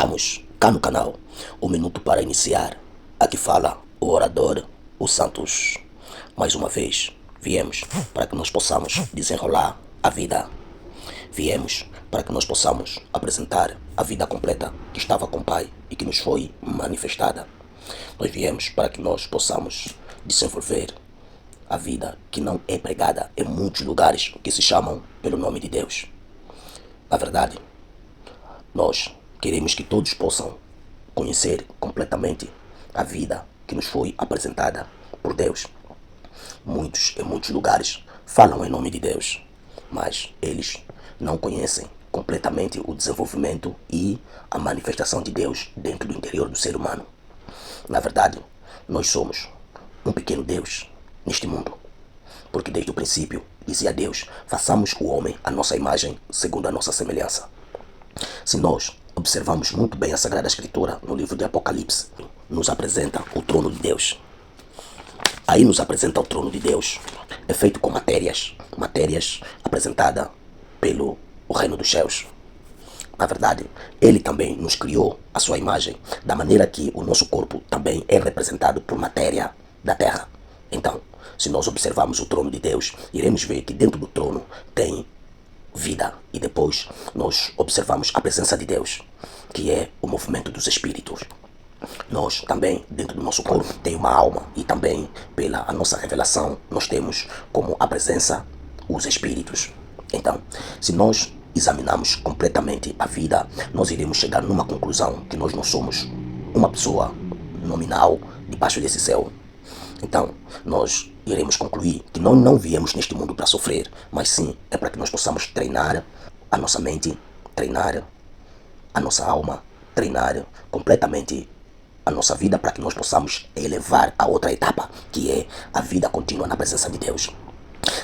Estamos cá no canal, um minuto para iniciar. Aqui fala o orador, o Santos. Mais uma vez, viemos para que nós possamos desenrolar a vida. Viemos para que nós possamos apresentar a vida completa que estava com o Pai e que nos foi manifestada. Nós viemos para que nós possamos desenvolver a vida que não é pregada em muitos lugares que se chamam pelo nome de Deus. Na verdade, nós queremos que todos possam conhecer completamente a vida que nos foi apresentada por Deus. Muitos, em muitos lugares, falam em nome de Deus, mas eles não conhecem completamente o desenvolvimento e a manifestação de Deus dentro do interior do ser humano. Na verdade, nós somos um pequeno Deus neste mundo, porque desde o princípio dizia Deus: façamos o homem à nossa imagem, segundo a nossa semelhança. Se nós observamos muito bem a Sagrada Escritura, no livro de Apocalipse, nos apresenta o trono de Deus. Aí nos apresenta o trono de Deus. É feito com matérias apresentada pelo o reino dos céus. Na verdade, Ele também nos criou a sua imagem, da maneira que o nosso corpo também é representado por matéria da terra. Então, se nós observarmos o trono de Deus, iremos ver que dentro do trono tem vida, e depois nós observamos a presença de Deus, que é o movimento dos espíritos. Nós também, dentro do nosso corpo, tem uma alma, e também pela a nossa revelação nós temos como a presença os espíritos. Então, se nós examinarmos completamente a vida, nós iremos chegar numa conclusão que nós não somos uma pessoa nominal debaixo desse céu. Então, nós iremos concluir que nós não viemos neste mundo para sofrer, mas sim é para que nós possamos treinar a nossa mente, treinar a nossa alma, treinar completamente a nossa vida para que nós possamos elevar a outra etapa, que é a vida contínua na presença de Deus.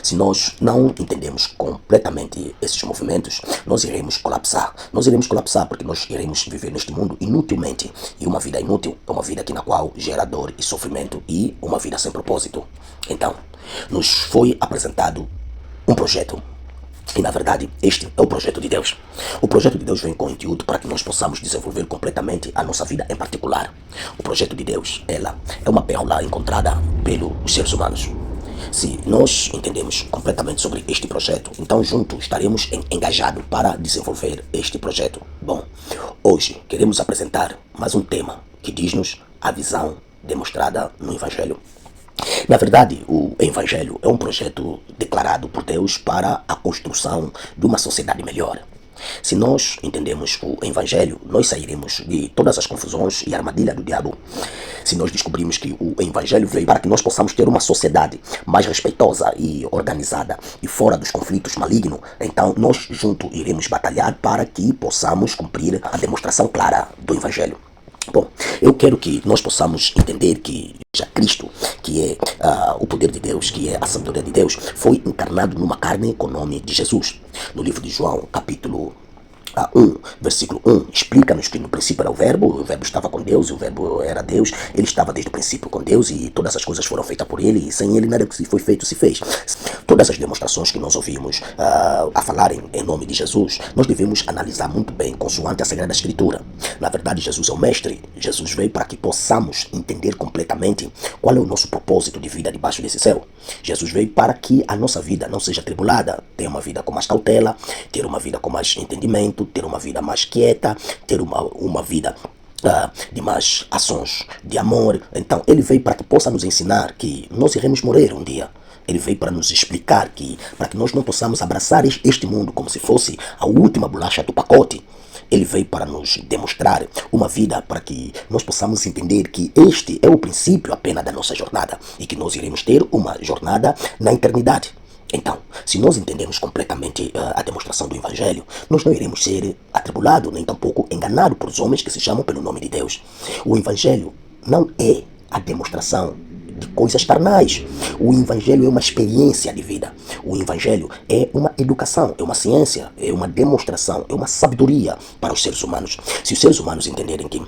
Se nós não entendemos completamente esses movimentos, nós iremos colapsar. Nós iremos colapsar porque nós iremos viver neste mundo inutilmente. E uma vida inútil é uma vida na qual gera dor e sofrimento, e uma vida sem propósito. Então, nos foi apresentado um projeto. E na verdade, este é o projeto de Deus. O projeto de Deus vem com o intuito para que nós possamos desenvolver completamente a nossa vida em particular. O projeto de Deus, ela é uma pérola encontrada pelos seres humanos. Se nós entendemos completamente sobre este projeto, então juntos estaremos engajados para desenvolver este projeto. Bom, hoje queremos apresentar mais um tema que diz-nos a visão demonstrada no Evangelho. Na verdade, o Evangelho é um projeto declarado por Deus para a construção de uma sociedade melhor. Se nós entendemos o Evangelho, nós sairemos de todas as confusões e armadilhas do diabo. Se nós descobrimos que o Evangelho veio para que nós possamos ter uma sociedade mais respeitosa e organizada e fora dos conflitos malignos, então nós juntos iremos batalhar para que possamos cumprir a demonstração clara do Evangelho. Bom, eu quero que nós possamos entender que já Cristo, que é o poder de Deus, que é a sabedoria de Deus, foi encarnado numa carne com o nome de Jesus. No livro de João, capítulo 1, versículo 1, explica-nos que no princípio era o verbo estava com Deus, e o verbo era Deus, ele estava desde o princípio com Deus, e todas as coisas foram feitas por ele, e sem ele nada que foi feito se fez. Todas as demonstrações que nós ouvimos a falarem em nome de Jesus, nós devemos analisar muito bem consoante a Sagrada Escritura. Na verdade, Jesus é o mestre. Jesus veio para que possamos entender completamente qual é o nosso propósito de vida debaixo desse céu. Jesus veio para que a nossa vida não seja atribulada, ter uma vida com mais cautela, ter uma vida com mais entendimento, ter uma vida mais quieta, ter uma vida de mais ações de amor. Então, ele veio para que possa nos ensinar que nós iremos morrer um dia. Ele veio para nos explicar para que nós não possamos abraçar este mundo como se fosse a última bolacha do pacote. Ele veio para nos demonstrar uma vida para que nós possamos entender que este é o princípio apenas da nossa jornada e que nós iremos ter uma jornada na eternidade. Então, se nós entendemos completamente a demonstração do Evangelho, nós não iremos ser atribulados, nem tampouco enganados por homens que se chamam pelo nome de Deus. O Evangelho não é a demonstração de coisas carnais. O Evangelho é uma experiência de vida. O Evangelho é uma educação, é uma ciência, é uma demonstração, é uma sabedoria para os seres humanos. Se os seres humanos entenderem que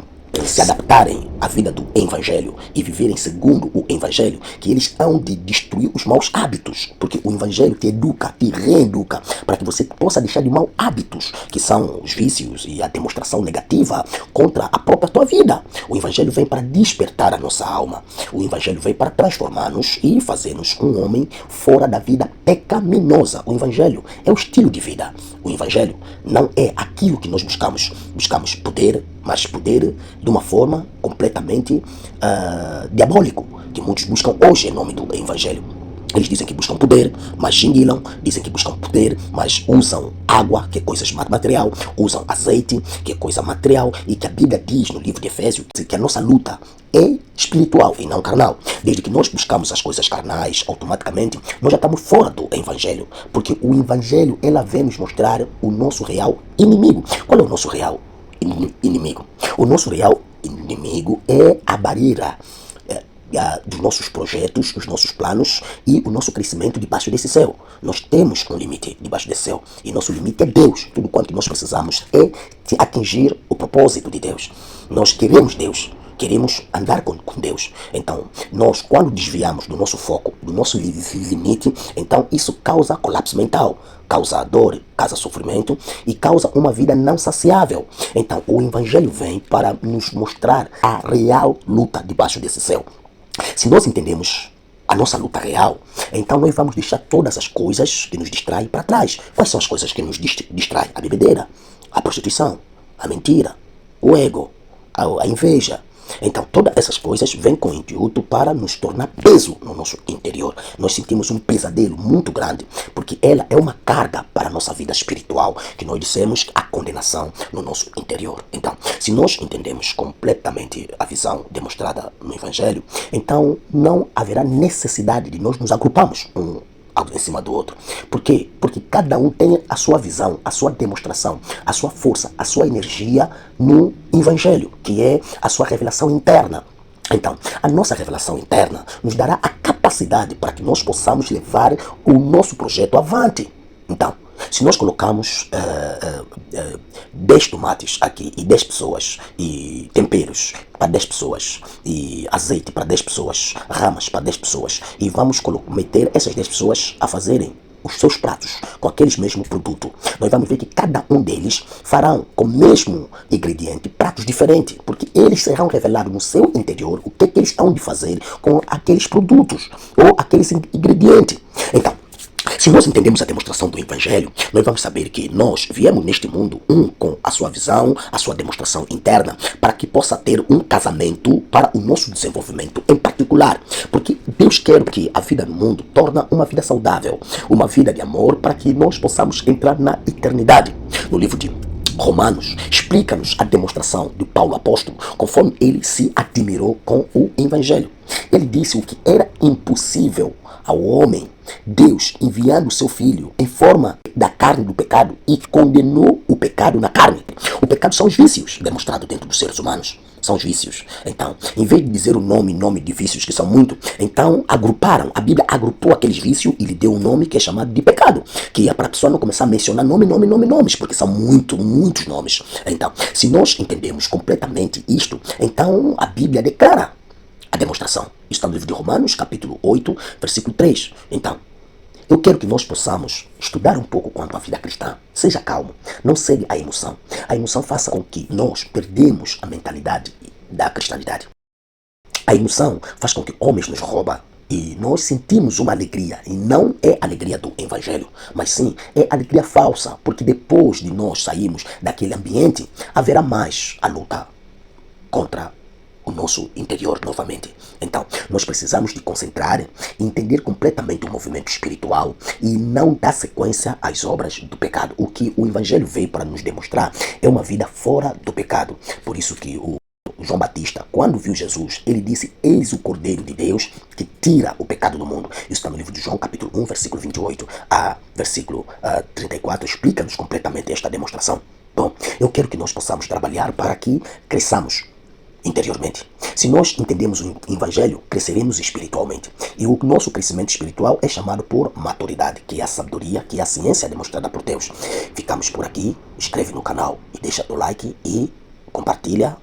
se adaptarem à vida do Evangelho e viverem segundo o Evangelho, que eles hão de destruir os maus hábitos, porque o Evangelho te educa, te reeduca, para que você possa deixar de maus hábitos, que são os vícios e a demonstração negativa contra a própria tua vida. O Evangelho vem para despertar a nossa alma. O Evangelho vem para transformar-nos e fazer-nos um homem fora da vida pecaminosa. O Evangelho é o estilo de vida. O Evangelho não é aquilo que nós buscamos. Buscamos poder, mas poder de uma forma completamente diabólico, que muitos buscam hoje em nome do Evangelho. Eles dizem que buscam poder, mas xinguilam. Dizem que buscam poder, mas usam água, que é coisa material. Usam azeite, que é coisa material. E que a Bíblia diz no livro de Efésios que a nossa luta é espiritual e não carnal. Desde que nós buscamos as coisas carnais, automaticamente, nós já estamos fora do Evangelho. Porque o Evangelho, ela vem nos mostrar o nosso real inimigo. Qual é o nosso real inimigo? O nosso real inimigo é a barreira dos nossos projetos, dos nossos planos e o nosso crescimento debaixo desse céu. Nós temos um limite debaixo desse céu e nosso limite é Deus. Tudo quanto nós precisamos é de atingir o propósito de Deus. Nós queremos Deus. Queremos andar com Deus. Então, nós quando desviamos do nosso foco, do nosso limite, então isso causa colapso mental, causa dor, causa sofrimento e causa uma vida não saciável. Então, o Evangelho vem para nos mostrar a real luta debaixo desse céu. Se nós entendemos a nossa luta real, então nós vamos deixar todas as coisas que nos distraem para trás. Quais são as coisas que nos distraem? A bebedeira, a prostituição, a mentira, o ego, a inveja. Então, todas essas coisas vêm com o intuito para nos tornar peso no nosso interior. Nós sentimos um pesadelo muito grande, porque ela é uma carga para a nossa vida espiritual, que nós dissemos a condenação no nosso interior. Então, se nós entendemos completamente a visão demonstrada no Evangelho, então não haverá necessidade de nós nos agruparmos em cima do outro. Por quê? Porque cada um tem a sua visão, a sua demonstração, a sua força, a sua energia no Evangelho, que é a sua revelação interna. Então, a nossa revelação interna nos dará a capacidade para que nós possamos levar o nosso projeto avante. Então, se nós colocamos 10 tomates aqui e 10 pessoas, e temperos para 10 pessoas, e azeite para 10 pessoas, ramas para 10 pessoas, e vamos meter essas 10 pessoas a fazerem os seus pratos com aqueles mesmos produtos, nós vamos ver que cada um deles farão com o mesmo ingrediente pratos diferentes, porque eles serão revelados no seu interior o que eles estão de fazer com aqueles produtos ou aqueles ingredientes. Então, se nós entendemos a demonstração do Evangelho, nós vamos saber que nós viemos neste mundo com a sua visão, a sua demonstração interna, para que possa ter um casamento para o nosso desenvolvimento em particular. Porque Deus quer que a vida no mundo torne uma vida saudável, uma vida de amor, para que nós possamos entrar na eternidade. No livro de Romanos, explica-nos a demonstração de Paulo apóstolo, conforme ele se admirou com o Evangelho. Ele disse o que era impossível ao homem, Deus enviando o seu filho em forma da carne do pecado e condenou o pecado na carne. O pecado são os vícios demonstrados dentro dos seres humanos. São os vícios. Então, em vez de dizer o nome de vícios, que são muito, então agruparam. A Bíblia agrupou aqueles vícios e lhe deu um nome que é chamado de pecado. Que é para a pessoa não começar a mencionar nomes, porque são muitos nomes. Então, se nós entendemos completamente isto, então a Bíblia declara a demonstração. Isso está no livro de Romanos, capítulo 8, versículo 3. Então, eu quero que nós possamos estudar um pouco quanto à vida cristã. Seja calmo, não segue a emoção. A emoção faça com que nós perdemos a mentalidade da cristandade. A emoção faz com que homens nos roubem e nós sentimos uma alegria, e não é a alegria do Evangelho, mas sim é alegria falsa, porque depois de nós sairmos daquele ambiente, haverá mais a luta contra o nosso interior novamente. Então, nós precisamos de concentrar e entender completamente o movimento espiritual e não dar sequência às obras do pecado. O que o Evangelho veio para nos demonstrar é uma vida fora do pecado. Por isso que o João Batista, quando viu Jesus, ele disse: eis o Cordeiro de Deus que tira o pecado do mundo. Isso está no livro de João, capítulo 1, versículo 28 a versículo 34, explica-nos completamente esta demonstração. Bom, eu quero que nós possamos trabalhar para que cresçamos interiormente. Se nós entendemos o Evangelho, cresceremos espiritualmente. E o nosso crescimento espiritual é chamado por maturidade, que é a sabedoria, que é a ciência demonstrada por Deus. Ficamos por aqui, inscreve no canal e deixa o like e compartilha